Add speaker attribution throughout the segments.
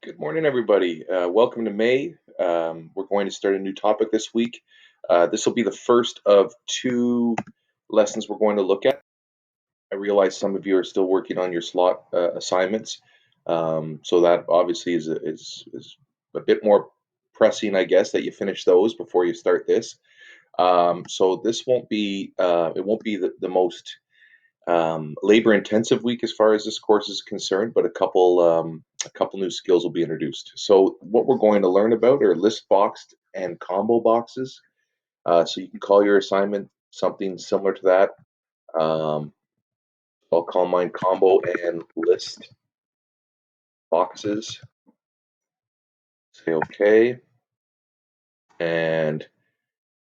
Speaker 1: Good morning, everybody. Welcome to May. We're going to start a new topic this week. This will be the first of two lessons we're going to look at. I realize some of you are still working on your slot assignments, so that obviously is a bit more pressing, I guess, that you finish those before you start this. So this won't be it won't be the most labor intensive week as far as this course is concerned, but a couple new skills will be introduced. So what we're going to learn about are list boxed and combo boxes. So you can call your assignment something similar to that. Um, I'll call mine combo and list boxes. Say okay, and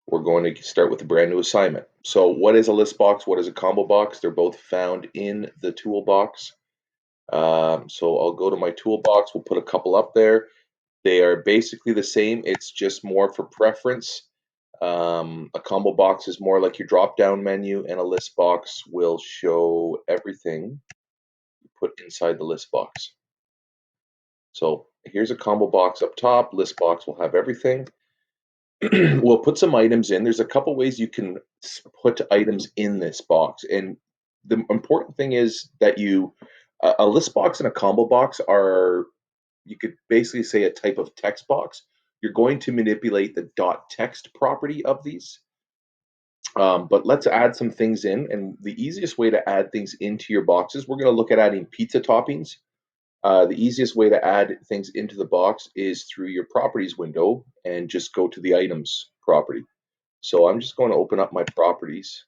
Speaker 1: we're going to start with a brand new assignment. So what is a list box? What is a combo box? They're both found in the toolbox. So I'll go to my toolbox. We'll put a couple up there. They are basically the same. It's just more for preference. A combo box is more like your drop-down menu, and a list box will show everything you put inside the list box. So here's a combo box up top. List box will have everything. We'll put some items in. There's a couple ways you can put items in this box, and the important thing is that a list box and a combo box are, you could basically say, a type of text box. You're going to manipulate the .text property of these. But let's add some things in, and the easiest way to add things into your boxes, we're going to look at adding pizza toppings. The easiest way to add things into the box is through your properties window and just go to the items property. So I'm just going to open up my properties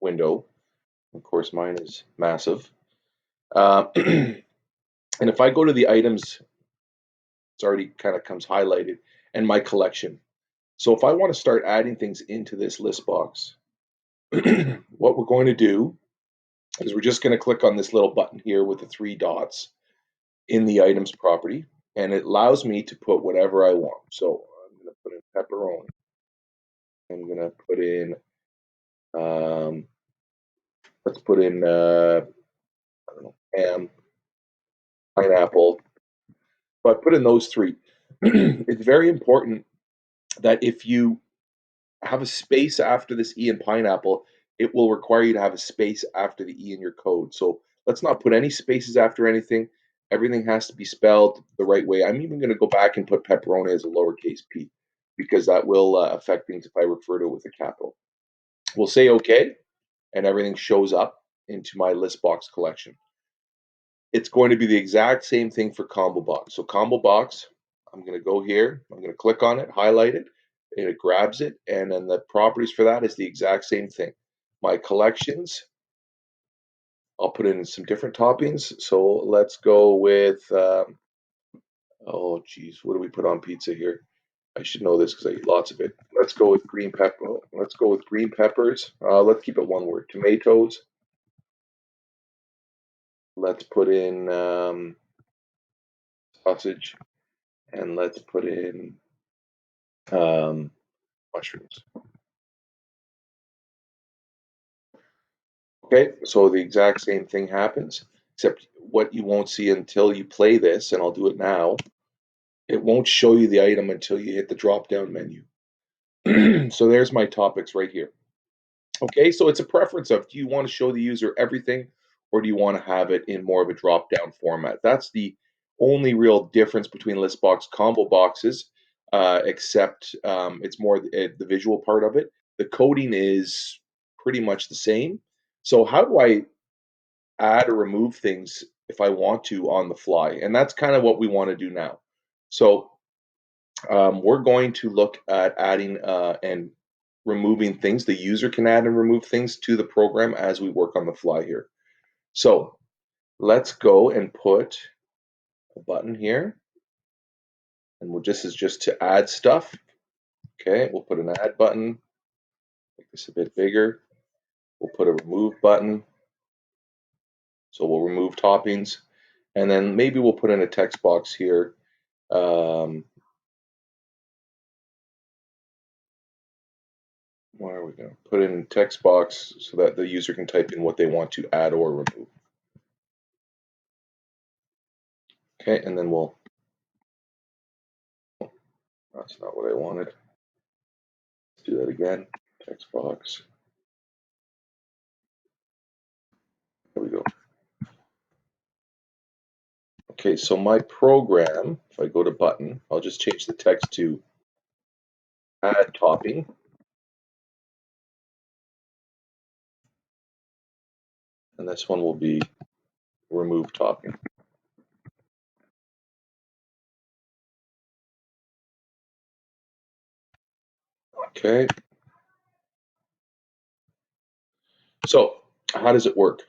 Speaker 1: window. Of course, mine is massive. And if I go to the items, it's already kind of comes highlighted, and my collection. So if I want to start adding things into this list box, what we're going to do is we're just going to click on this little button here with the three dots in the items property, and it allows me to put whatever I want. So I'm going to put in pepperoni. I'm going to put in, um, let's put in, I don't know, ham, pineapple. So I put in those three. It's very important that if you have a space after this E in pineapple, it will require you to have a space after the E in your code. So let's not put any spaces after anything. Everything has to be spelled the right way. I'm even going to go back and put pepperoni as a lowercase p because that will affect things if I refer to it with a capital. We'll say OK, and everything shows up into my list box collection. It's going to be the exact same thing for combo box. So combo box, I'm going to go here, I'm going to click on it, highlight it, and it grabs it, and then the properties for that is the exact same thing. My collections, I'll put in some different toppings. So let's go with, oh geez, what do we put on pizza here? I should know this because I eat lots of it. Let's go with green pepper. Let's go with green peppers. Let's keep it one word. Tomatoes. Let's put in sausage, and let's put in mushrooms. Okay, so the exact same thing happens, except what you won't see until you play this, and I'll do it now, it won't show you the item until you hit the drop-down menu. So there's my topics right here. Okay, so it's a preference of, do you want to show the user everything, or do you want to have it in more of a drop-down format? That's the only real difference between list box combo boxes, except it's more the visual part of it. The coding is pretty much the same. So how do I add or remove things if I want to on the fly? And that's kind of what we want to do now. So we're going to look at adding and removing things. The user can add and remove things to the program as we work on the fly here. So let's go and put a button here. And this is just to add stuff. Okay, we'll put an add button, make this a bit bigger. We'll put a remove button. So we'll remove toppings. And then maybe we'll put in a text box here. Where are we going to put in text box so that the user can type in what they want to add or remove. Okay, and then we'll, that's not what I wanted. Let's do that again. Text box. There we go. Okay, so my program, if I go to button, I'll just change the text to add topping. And this one will be remove topping. Okay. So how does it work?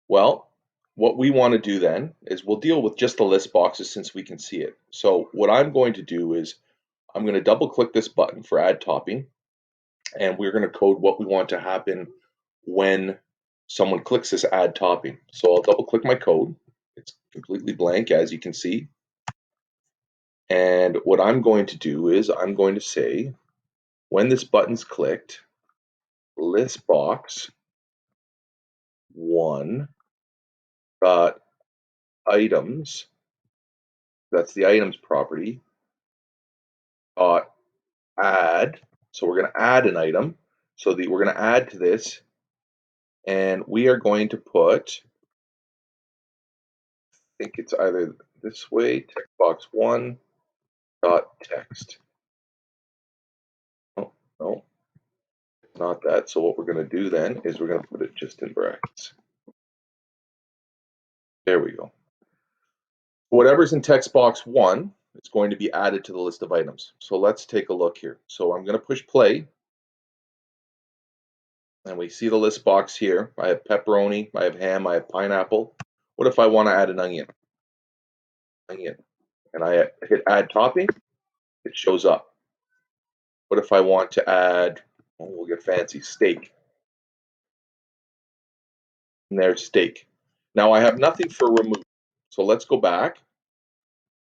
Speaker 1: Well, what we want to do then is we'll deal with just the list boxes since we can see it. So what I'm going to do is I'm going to double click this button for add topping, and we're going to code what we want to happen when someone clicks this add topping. So I'll double click my code. It's completely blank, as you can see. And what I'm going to do is I'm going to say, when this button's clicked, list box one dot items, that's the items property, dot add. So we're going to add an item. So we're going to add to this, and we are going to put, I think it's either this way, text box one dot text. Oh, no, not that. So what we're going to do then is we're going to put it just in brackets. There we go. Whatever's in text box one is going to be added to the list of items. So let's take a look here. So I'm going to push play, and we see the list box here. I have pepperoni, I have ham, I have pineapple. What if I want to add an onion? Onion. And I hit add topping, it shows up. What if I want to add, oh, we'll get fancy, steak? And there's steak. Now I have nothing for remove. So let's go back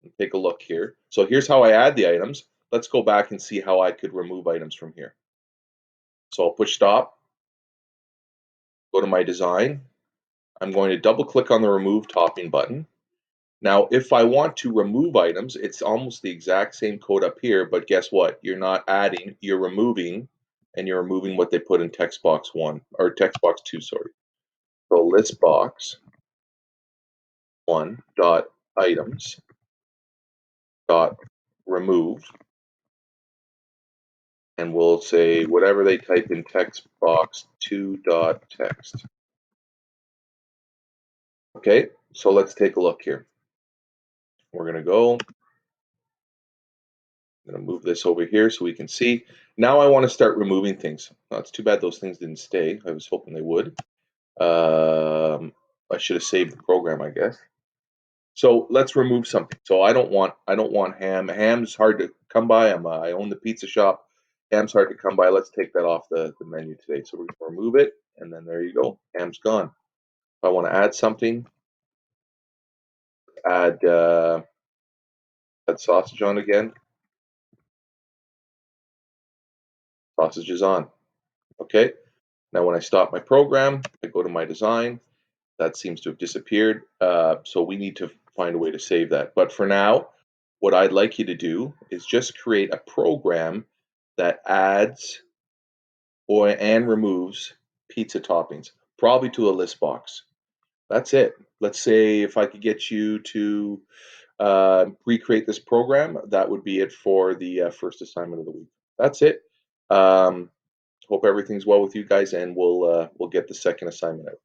Speaker 1: and take a look here. So here's how I add the items. Let's go back and see how I could remove items from here. So I'll push stop, go to my design. I'm going to double click on the remove topping button. Now, if I want to remove items, it's almost the exact same code up here, but guess what? You're not adding, you're removing, and you're removing what they put in text box one, or text box two, sorry. So list box one dot items dot remove, and we'll say whatever they type in text box two dot text. Okay, so let's take a look here. We're going to go, I'm going to move this over here so we can see. Now I want to start removing things. Well, it's too bad those things didn't stay. I was hoping they would. I should have saved the program, I guess. So let's remove something. So I don't want ham. Ham's hard to come by. I own the pizza shop. Ham's hard to come by. Let's take that off the menu today. So we're going to remove it, and then there you go. Ham's gone. If I want to add something, add sausage on again. Sausage is on. Okay. Now when I stop my program, I go to my design. That seems to have disappeared. So we need to find a way to save that. But for now, what I'd like you to do is just create a program that adds and removes pizza toppings, probably to a list box. That's it. Let's say if I could get you to recreate this program, that would be it for the first assignment of the week. That's it. Hope everything's well with you guys, and we'll get the second assignment out.